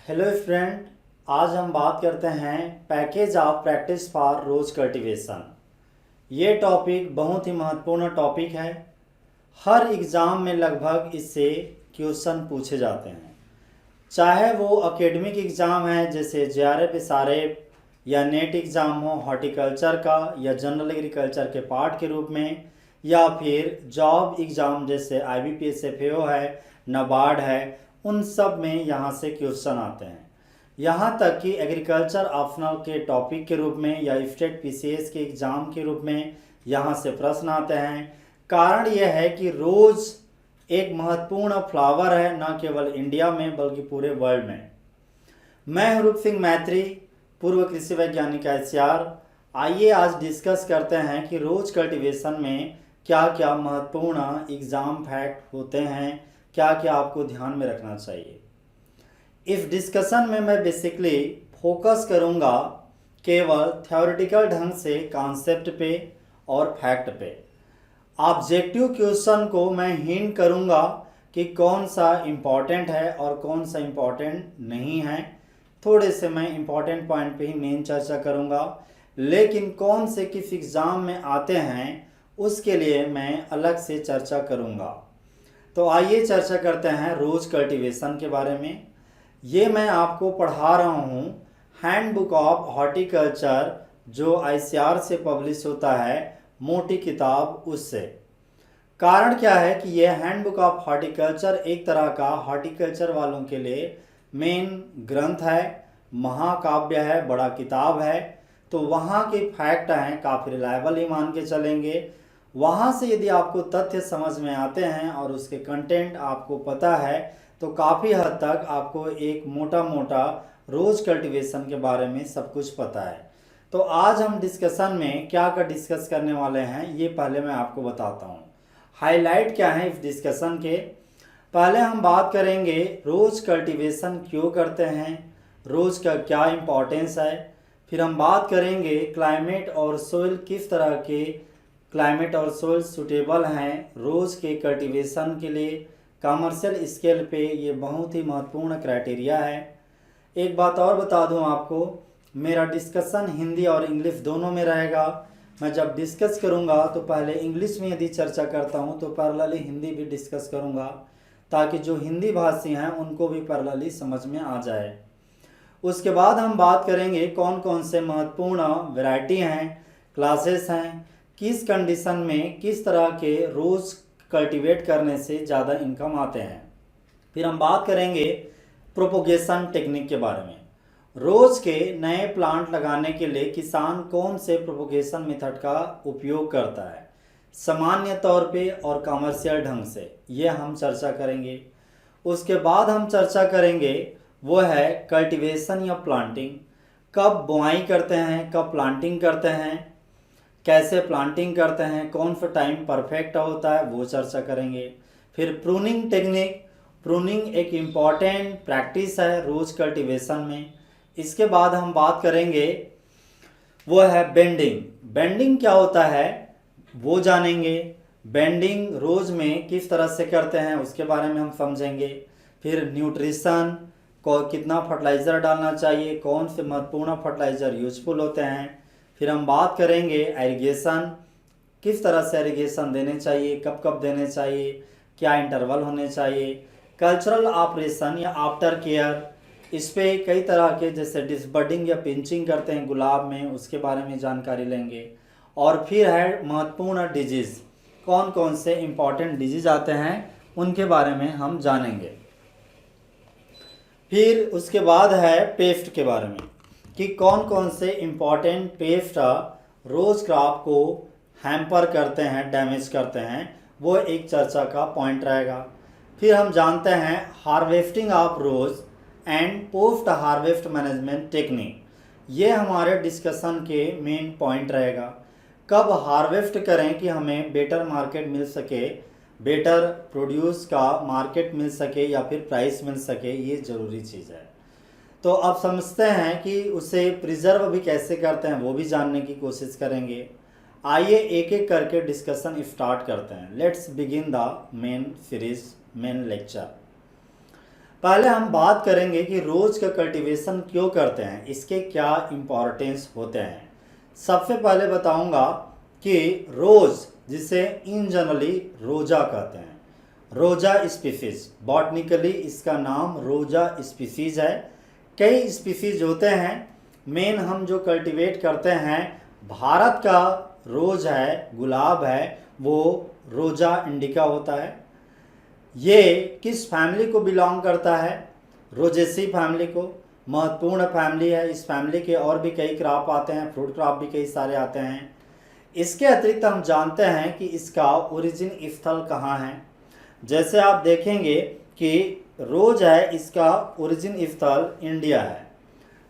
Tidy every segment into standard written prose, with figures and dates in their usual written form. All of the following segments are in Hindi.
Hello friend. आज हम बात करते हैं package of practice for rose cultivation. ये टॉपिक बहुत ही महत्वपूर्ण टॉपिक है। हर एग्ज़ाम में लगभग इससे क्वेश्चन पूछे जाते हैं, चाहे वो एकेडमिक एग्ज़ाम है जैसे जेआरएफ एसआरएफ, या नेट एग्ज़ाम हो हॉर्टिकल्चर का या जनरल एग्रीकल्चर के पार्ट के रूप में, या फिर जॉब एग्ज़ाम जैसे आईबीपीएस एफएओ है, नाबार्ड है। उन सब में यहाँ से क्वेश्चन आते हैं। यहाँ तक कि एग्रीकल्चर ऑप्शनल के टॉपिक के रूप में या स्टेट पीसीएस के एग्ज़ाम के रूप में यहाँ से प्रश्न आते हैं। कारण यह है कि रोज़ एक महत्वपूर्ण फ्लावर है, न केवल इंडिया में बल्कि पूरे वर्ल्ड में। मैं हूं रूप सिंह मैत्री, पूर्व कृषि वैज्ञानिक एचसीआर। आइए आज डिस्कस करते हैं कि रोज कल्टीवेशन में क्या क्या महत्वपूर्ण एग्जाम फैक्ट होते हैं, क्या क्या आपको ध्यान में रखना चाहिए। इस डिस्कशन में मैं बेसिकली फोकस करूंगा केवल थ्योरेटिकल ढंग से कॉन्सेप्ट पे और फैक्ट पे। ऑब्जेक्टिव क्वेश्चन को मैं हिंट करूंगा कि कौन सा इम्पॉर्टेंट है और कौन सा इम्पॉर्टेंट नहीं है। थोड़े से मैं इम्पॉर्टेंट पॉइंट पे ही मेन चर्चा करूंगा, लेकिन कौन से किस एग्ज़ाम में आते हैं उसके लिए मैं अलग से चर्चा करूंगा। तो आइए चर्चा करते हैं रोज कल्टीवेशन के बारे में। ये मैं आपको पढ़ा रहा हूँ हैंडबुक ऑफ हॉर्टिकल्चर, जो आईसीआर से पब्लिश होता है, मोटी किताब उससे। कारण क्या है कि यह हैंडबुक ऑफ हॉर्टिकल्चर एक तरह का हॉर्टिकल्चर वालों के लिए मेन ग्रंथ है, महाकाव्य है, बड़ा किताब है। तो वहाँ के फैक्ट हैं काफ़ी रिलायबल ही मान के चलेंगे। वहाँ से यदि आपको तथ्य समझ में आते हैं और उसके कंटेंट आपको पता है तो काफ़ी हद तक आपको एक मोटा मोटा रोज कल्टीवेशन के बारे में सब कुछ पता है। तो आज हम डिस्कशन में क्या क्या डिस्कस करने वाले हैं ये पहले मैं आपको बताता हूँ। हाईलाइट क्या है इस डिस्कशन के। पहले हम बात करेंगे रोज कल्टीवेशन क्यों करते हैं, रोज का क्या इम्पोर्टेंस है। फिर हम बात करेंगे क्लाइमेट और सोइल, किस तरह के क्लाइमेट और सोइल सूटेबल हैं रोज के कल्टीवेशन के लिए। कमर्शियल स्केल पे ये बहुत ही महत्वपूर्ण क्राइटेरिया है। एक बात और बता दूं आपको, मेरा डिस्कशन हिंदी और इंग्लिश दोनों में रहेगा। मैं जब डिस्कस करूंगा तो पहले इंग्लिश में यदि चर्चा करता हूं तो पैरेलली हिंदी भी डिस्कस करूंगा, ताकि जो हिंदी भाषी हैं उनको भी पैरेलली समझ में आ जाए। उसके बाद हम बात करेंगे कौन कौन से महत्वपूर्ण वैरायटी हैं, क्लासेस हैं, किस कंडीशन में किस तरह के रोज़ कल्टीवेट करने से ज़्यादा इनकम आते हैं। फिर हम बात करेंगे प्रोपोगेशन टेक्निक के बारे में। रोज़ के नए प्लांट लगाने के लिए किसान कौन से प्रोपोगेशन मेथड का उपयोग करता है, सामान्य तौर पे और कमर्शियल ढंग से, ये हम चर्चा करेंगे। उसके बाद हम चर्चा करेंगे वो है कल्टीवेशन या प्लांटिंग। कब बुआई करते हैं, कब प्लांटिंग करते हैं, कैसे प्लांटिंग करते हैं, कौन सा टाइम परफेक्ट होता है, वो चर्चा करेंगे। फिर प्रूनिंग टेक्निक, प्रूनिंग एक इम्पॉर्टेंट प्रैक्टिस है रोज कल्टीवेशन में। इसके बाद हम बात करेंगे वो है बेंडिंग। बेंडिंग क्या होता है वो जानेंगे। बेंडिंग रोज में किस तरह से करते हैं उसके बारे में हम समझेंगे। फिर न्यूट्रिशन को कितना फर्टिलाइज़र डालना चाहिए, कौन से महत्वपूर्ण फर्टिलाइज़र यूजफुल होते हैं। फिर हम बात करेंगे एरिगेशन, किस तरह से एरिगेशन देने चाहिए, कब कब देने चाहिए, क्या इंटरवल होने चाहिए। कल्चरल ऑपरेशन या आफ्टर केयर, इस पे कई तरह के जैसे डिसबडिंग या पिंचिंग करते हैं गुलाब में, उसके बारे में जानकारी लेंगे। और फिर है महत्वपूर्ण डिजीज़, कौन कौन से इम्पॉर्टेंट डिजीज़ आते हैं उनके बारे में हम जानेंगे। फिर उसके बाद है पेस्ट के बारे में कि कौन कौन से इम्पॉर्टेंट पेस्ट रोज क्रॉप को हैम्पर करते हैं, डैमेज करते हैं, वो एक चर्चा का पॉइंट रहेगा। फिर हम जानते हैं harvesting of rose and post harvest management technique, ये हमारे डिस्कशन के मेन पॉइंट रहेगा। कब हार्वेस्ट करें कि हमें बेटर मार्केट मिल सके, बेटर प्रोड्यूस का मार्केट मिल सके या फिर प्राइस मिल सके, ये ज़रूरी चीज़ है। तो अब समझते हैं कि उसे प्रिजर्व भी कैसे करते हैं, वो भी जानने की कोशिश करेंगे। आइए एक एक करके डिस्कशन स्टार्ट करते हैं। Let's begin the main series, main lecture. पहले हम बात करेंगे कि रोज़ का कल्टीवेशन क्यों करते हैं, इसके क्या इम्पोर्टेंस होते हैं। सबसे पहले बताऊंगा कि रोज़, जिसे इन जनरली रोजा कहते हैं, रोजा स्पीसीज, बॉटनिकली इसका नाम रोजा स्पीसीज है। कई स्पीसीज होते हैं, मेन हम जो कल्टीवेट करते हैं भारत का रोज है, गुलाब है, वो रोजा इंडिका होता है। ये किस फैमिली को बिलोंग करता है? रोजेसी फैमिली को। महत्वपूर्ण फैमिली है। इस फैमिली के और भी कई क्रॉप आते हैं, फ्रूट क्रॉप भी कई सारे आते हैं। इसके अतिरिक्त हम जानते हैं कि इसका ओरिजिन स्थल कहाँ है। जैसे आप देखेंगे कि रोज है, इसका ओरिजिन स्थल इंडिया है।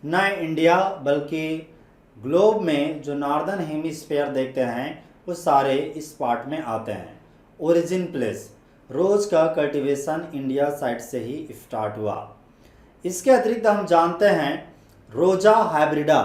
न इंडिया बल्कि ग्लोब में जो नॉर्दर्न हेमिस्फीयर देखते हैं वो सारे इस पार्ट में आते हैं। ओरिजिन प्लेस, रोज का कल्टीवेशन इंडिया साइड से ही स्टार्ट हुआ। इसके अतिरिक्त हम जानते हैं रोजा हाइब्रिडा।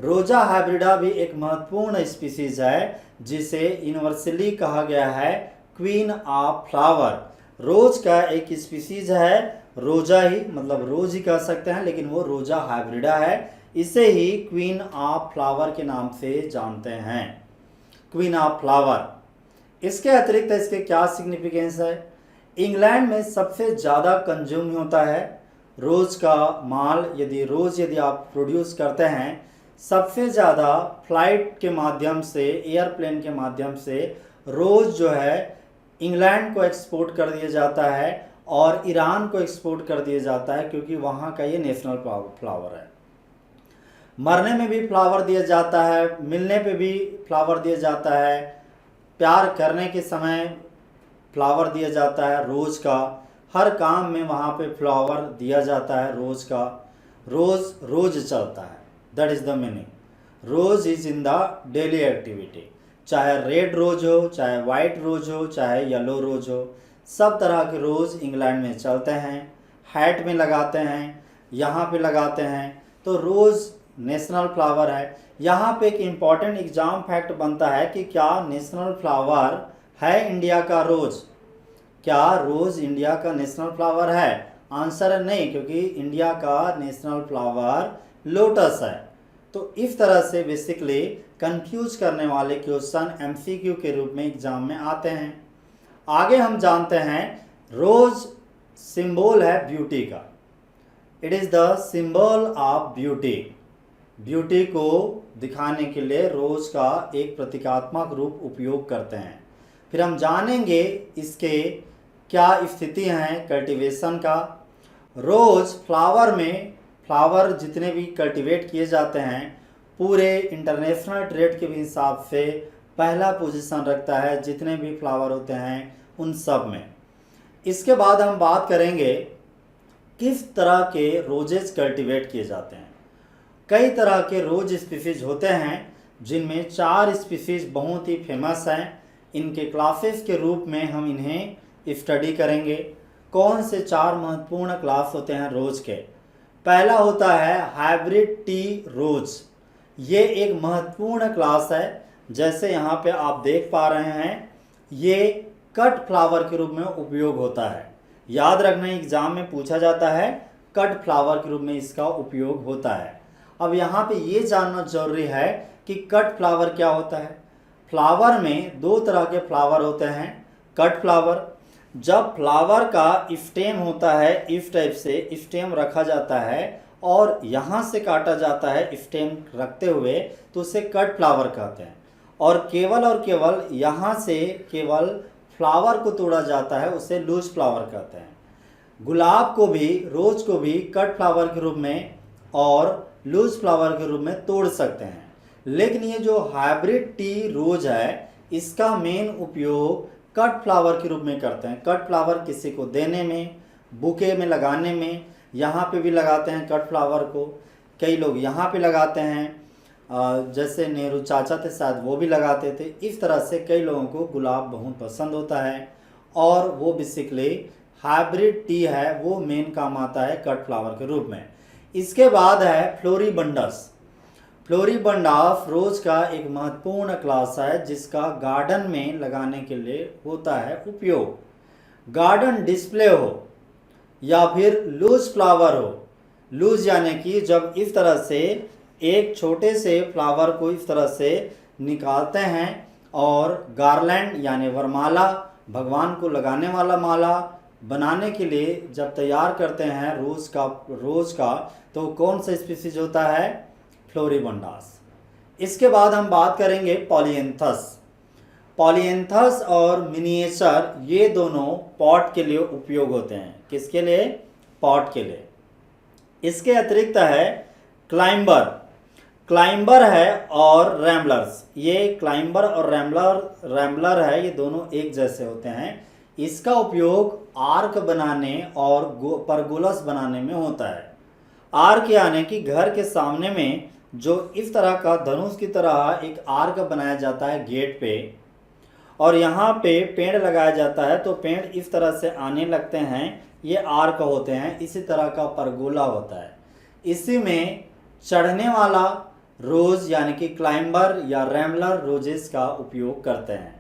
रोजा हाइब्रिडा भी एक महत्वपूर्ण स्पीसीज है जिसे यूनिवर्सली कहा गया है क्वीन ऑफ फ्लावर। रोज का एक स्पीसीज है, रोजा ही मतलब रोज ही कह सकते हैं, लेकिन वो रोजा हाइब्रिडा है। इसे ही क्वीन ऑफ फ्लावर के नाम से जानते हैं, क्वीन ऑफ फ्लावर। इसके अतिरिक्त इसके क्या सिग्निफिकेंस है? इंग्लैंड में सबसे ज़्यादा कंज्यूम होता है रोज का माल। यदि आप प्रोड्यूस करते हैं, सबसे ज़्यादा फ्लाइट के माध्यम से, एयरप्लेन के माध्यम से रोज जो है इंग्लैंड को एक्सपोर्ट कर दिया जाता है और ईरान को एक्सपोर्ट कर दिया जाता है, क्योंकि वहाँ का ये नेशनल फ्लावर है। मरने में भी फ्लावर दिया जाता है, मिलने पे भी फ्लावर दिया जाता है, प्यार करने के समय फ्लावर दिया जाता है रोज़ का। हर काम में वहाँ पे फ्लावर दिया जाता है रोज़ का। रोज़ चलता है, दैट इज़ द मीनिंग। रोज़ is in the daily activity. चाहे रेड रोज हो, चाहे वाइट रोज हो, चाहे येलो रोज हो, सब तरह के रोज़ इंग्लैंड में चलते हैं। हैट में लगाते हैं, यहाँ पे लगाते हैं। तो रोज़ नेशनल फ्लावर है। यहाँ पे एक इम्पॉर्टेंट एग्जाम फैक्ट बनता है कि क्या नेशनल फ्लावर है इंडिया का रोज़? क्या रोज़ इंडिया का नेशनल फ्लावर है? आंसर है नहीं, क्योंकि इंडिया का नेशनल फ्लावर लोटस है। तो इस तरह से बेसिकली कंफ्यूज करने वाले क्वेश्चन एमसीक्यू के रूप में एग्जाम में आते हैं। आगे हम जानते हैं रोज़ सिंबल है ब्यूटी का। It is the symbol of beauty. Beauty को दिखाने के लिए रोज़ का एक प्रतीकात्मक रूप उपयोग करते हैं। फिर हम जानेंगे इसके क्या स्थिति हैं कल्टीवेशन का। रोज़ फ्लावर में, फ्लावर जितने भी कल्टीवेट किए जाते हैं पूरे इंटरनेशनल ट्रेड के भी हिसाब से पहला पोजीशन रखता है, जितने भी फ्लावर होते हैं उन सब में। इसके बाद हम बात करेंगे किस तरह के रोजेज कल्टीवेट किए जाते हैं। कई तरह के रोज स्पीसीज होते हैं, जिनमें 4 स्पीसीज बहुत ही फेमस हैं। इनके क्लासेस के रूप में हम इन्हें स्टडी करेंगे। कौन से 4 महत्वपूर्ण क्लास होते हैं रोज के? पहला होता है हाइब्रिड टी रोज। ये एक महत्वपूर्ण क्लास है। जैसे यहाँ पे आप देख पा रहे हैं, ये कट फ्लावर के रूप में उपयोग होता है। याद रखना, एग्जाम में पूछा जाता है, कट फ्लावर के रूप में इसका उपयोग होता है। अब यहाँ पे ये जानना जरूरी है कि कट फ्लावर क्या होता है। फ्लावर में 2 तरह के फ्लावर होते हैं। कट फ्लावर, जब फ्लावर का स्टेम होता है, इस टाइप से स्टेम रखा जाता है और यहाँ से काटा जाता है स्टेम रखते हुए, तो उसे कट फ्लावर कहते हैं। और केवल यहाँ से केवल फ्लावर को तोड़ा जाता है, उसे लूज फ्लावर कहते हैं। गुलाब को भी, रोज को भी कट फ्लावर के रूप में और लूज फ्लावर के रूप में तोड़ सकते हैं। लेकिन ये जो हाइब्रिड टी रोज है, इसका मेन उपयोग कट फ्लावर के रूप में करते हैं। कट फ्लावर किसी को देने में, बुके में लगाने में, यहाँ पे भी लगाते हैं कट फ्लावर को। कई लोग यहाँ पे लगाते हैं, जैसे नेहरू चाचा थे शायद, वो भी लगाते थे। इस तरह से कई लोगों को गुलाब बहुत पसंद होता है और वो बेसिकली हाइब्रिड टी है, वो मेन काम आता है कट फ्लावर के रूप में। इसके बाद है फ्लोरीबंडस। फ्लोरीबंडास रोज का एक महत्वपूर्ण क्लास है, जिसका गार्डन में लगाने के लिए होता है उपयोग। गार्डन डिस्प्ले हो, या फिर लूज फ्लावर हो। लूज यानी कि जब इस तरह से एक छोटे से फ्लावर को इस तरह से निकालते हैं और गार्लैंड यानी वरमाला, भगवान को लगाने वाला माला बनाने के लिए जब तैयार करते हैं रोज का तो कौन सा स्पीसीज होता है? फ्लोरिबंडास। इसके बाद हम बात करेंगे पॉलिएंथस। पॉलिएंथस और मिनिएचर ये दोनों पॉट के लिए उपयोग होते हैं। किसके लिए? पॉट के लिए। इसके अतिरिक्त है क्लाइंबर है और रैम्बलर्स। ये क्लाइंबर और रैम्बलर है, ये दोनों एक जैसे होते हैं। इसका उपयोग आर्क बनाने और परगोलस बनाने में होता है। आर्क यानी कि घर के सामने में जो इस तरह का धनुष की तरह एक आर्क बनाया जाता है गेट पे, और यहाँ पे पेड़ लगाया जाता है तो पेड़ इस तरह से आने लगते हैं, ये आर्क होते हैं। इसी तरह का परगोला होता है। इसी में चढ़ने वाला रोज यानी कि क्लाइंबर या रैम्बलर रोजेस का उपयोग करते हैं।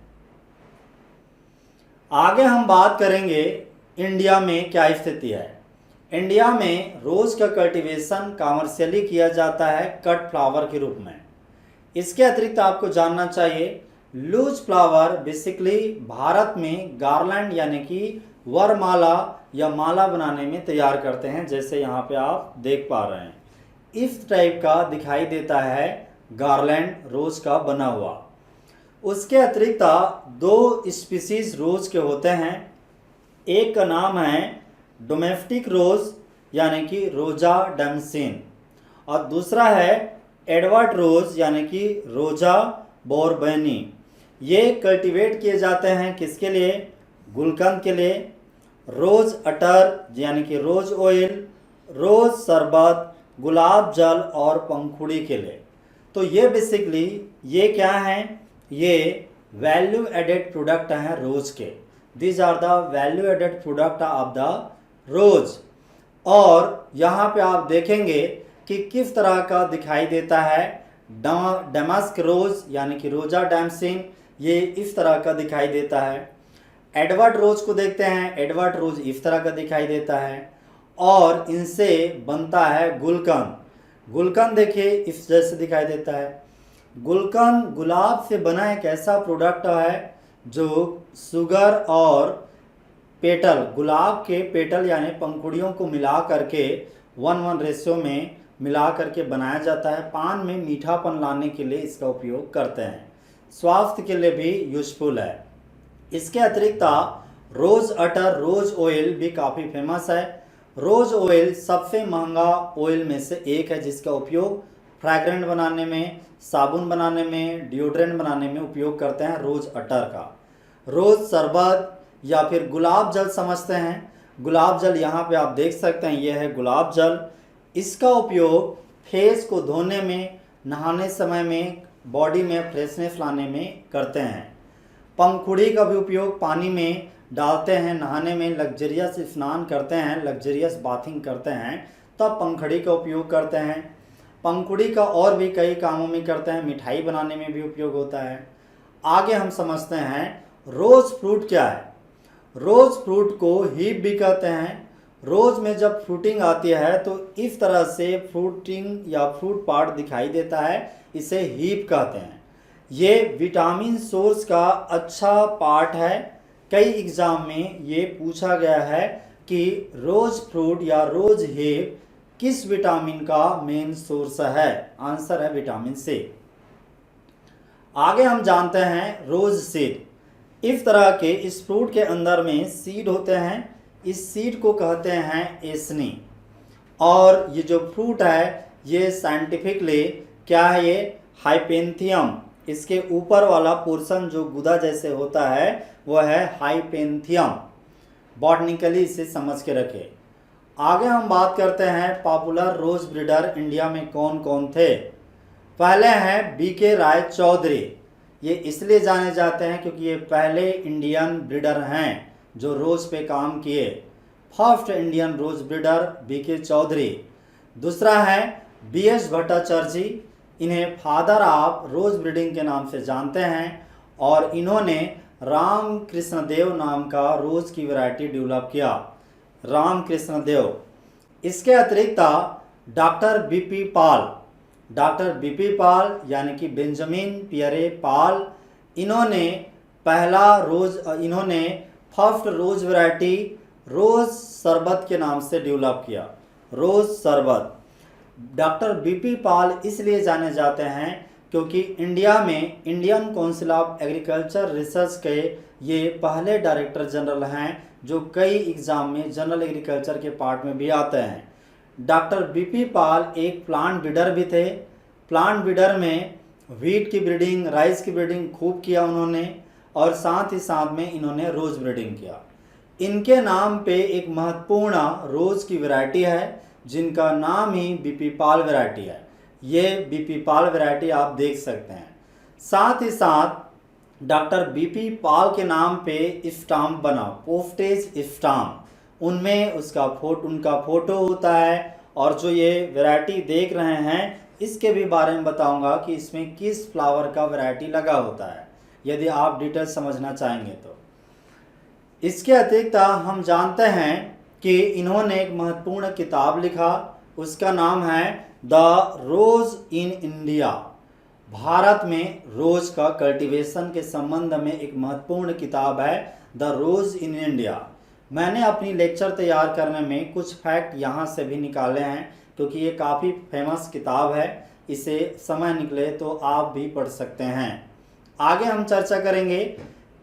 आगे हम बात करेंगे इंडिया में क्या स्थिति है। इंडिया में रोज का कल्टीवेशन कॉमर्शियली किया जाता है कट फ्लावर के रूप में। इसके अतिरिक्त आपको जानना चाहिए लूज फ्लावर बेसिकली भारत में गार्लैंड यानी कि वरमाला या माला बनाने में तैयार करते हैं, जैसे यहाँ पे आप देख पा रहे हैं। इस टाइप का दिखाई देता है गार्लैंड रोज का बना हुआ। उसके अतिरिक्त दो स्पीसीज रोज के होते हैं। एक का नाम है डोमेस्टिक रोज यानी कि रोजा डैमसिन, और दूसरा है एडवर्ड रोज यानी कि रोजा बोरबैनी। ये कल्टीवेट किए जाते हैं किसके लिए? गुलकंद के लिए, रोज अटर यानी कि रोज ऑयल, रोज शरबत, गुलाब जल और पंखुड़ी के लिए। तो ये बेसिकली ये क्या हैं? ये वैल्यू एडेड प्रोडक्ट हैं रोज के। These are the value added product of the rose. और यहाँ पे आप देखेंगे कि किस तरह का दिखाई देता है डैमस्क रोज यानी कि रोजा डैमसिन, ये इस तरह का दिखाई देता है। एडवर्ड रोज को देखते हैं, एडवर्ड रोज इस तरह का दिखाई देता है। और इनसे बनता है गुलकंद। गुलकंद देखिए इस जैसे दिखाई देता है। गुलकंद गुलाब से बना एक ऐसा प्रोडक्ट है जो शुगर और पेटल, गुलाब के पेटल यानी पंखुड़ियों को मिला करके 1:1 रेशियो में मिला करके बनाया जाता है। पान में मीठापन लाने के लिए इसका उपयोग करते हैं। स्वास्थ्य के लिए भी यूजफुल है। इसके अतिरिक्त रोज अटर रोज ऑयल भी काफ़ी फेमस है। रोज ऑयल सबसे महंगा ऑयल में से एक है, जिसका उपयोग फ्रैग्रेंट बनाने में, साबुन बनाने में, डिओड्रेंट बनाने में उपयोग करते हैं रोज अटर का। रोज शरबत या फिर गुलाब जल समझते हैं। गुलाब जल यहाँ पे आप देख सकते हैं, यह है गुलाब जल। इसका उपयोग फेस को धोने में, नहाने समय में, बॉडी में फ्रेशनेस लाने में करते हैं। पंखुड़ी का भी उपयोग पानी में डालते हैं, नहाने में, लग्जरियस स्नान करते हैं, लग्जरियस बाथिंग करते हैं, तब पंखुड़ी का उपयोग करते हैं। पंखुड़ी का और भी कई कामों में करते हैं, मिठाई बनाने में भी उपयोग होता है। आगे हम समझते हैं रोज फ्रूट क्या है। रोज फ्रूट को हीप भी कहते हैं। रोज में जब फ्रूटिंग आती है तो इस तरह से फ्रूटिंग या फ्रूट पार्ट दिखाई देता है, इसे हीप कहते हैं। ये विटामिन सोर्स का अच्छा पार्ट है। कई एग्जाम में ये पूछा गया है कि रोज फ्रूट या रोज हीप किस विटामिन का मेन सोर्स है? आंसर है विटामिन सी। आगे हम जानते हैं रोज सीड। इस तरह के इस फ्रूट के अंदर में सीड होते हैं। इस सीड को कहते हैं एसनी। और ये जो फ्रूट है ये साइंटिफिकली क्या है? ये हाइपेंथियम। इसके ऊपर वाला पोर्शन जो गुदा जैसे होता है वह है हाइपेंथियम। बॉटनिकली इसे समझ के रखें। आगे हम बात करते हैं पॉपुलर रोज ब्रीडर इंडिया में कौन कौन थे। पहले हैं बीके राय चौधरी। ये इसलिए जाने जाते हैं क्योंकि ये पहले इंडियन ब्रीडर हैं जो रोज पे काम किए। First Indian rose breeder B K Chaudhary. दूसरा है बीएस भट्टाचार्य। इन्हें फादर ऑफ रोज ब्रीडिंग के नाम से जानते हैं और इन्होंने राम कृष्ण देव नाम का रोज की वैरायटी डेवलप किया। रामकृष्ण देव। इसके अतिरिक्त डॉक्टर बीपी पाल, डॉक्टर बीपी पाल यानी कि बेंजामिन पियरे पाल, इन्होंने फर्स्ट रोज वैरायटी रोज शरबत के नाम से डेवलप किया, रोज शरबत। डॉक्टर बीपी पाल इसलिए जाने जाते हैं क्योंकि इंडिया में Indian council of agriculture research के ये पहले डायरेक्टर जनरल हैं जो कई एग्ज़ाम में जनरल एग्रीकल्चर के पार्ट में भी आते हैं। डॉक्टर बीपी पाल एक प्लांट ब्रीडर भी थे। प्लांट ब्रीडर में व्हीट की ब्रीडिंग, राइस की ब्रीडिंग खूब किया उन्होंने, और साथ ही साथ में इन्होंने रोज़ ब्रीडिंग किया। इनके नाम पे एक महत्वपूर्ण रोज़ की वैरायटी है जिनका नाम ही बीपी पाल वैरायटी है। ये बीपी पाल वैरायटी आप देख सकते हैं। साथ ही साथ डॉक्टर बीपी पाल के नाम पे स्टाम्प बना, पोस्टेज स्टाम्प, उनमें उनका फोटो होता है। और जो ये वैरायटी देख रहे हैं इसके भी बारे में बताऊंगा कि इसमें किस फ्लावर का वैरायटी लगा होता है, यदि आप डिटेल समझना चाहेंगे तो। इसके अतिरिक्त हम जानते हैं कि इन्होंने एक महत्वपूर्ण किताब लिखा, उसका नाम है the rose in India. Bharat में रोज का कल्टीवेशन के संबंध में एक महत्वपूर्ण किताब है द रोज इन इंडिया। मैंने अपनी लेक्चर तैयार करने में कुछ फैक्ट यहाँ से भी निकाले हैं क्योंकि ये काफ़ी फेमस किताब है, इसे समय निकले तो आप भी पढ़ सकते हैं। आगे हम चर्चा करेंगे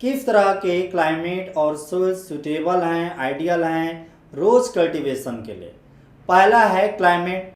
किस तरह के क्लाइमेट और सोइल सूटेबल हैं, आइडियल हैं रोज कल्टीवेशन के लिए। पहला है क्लाइमेट।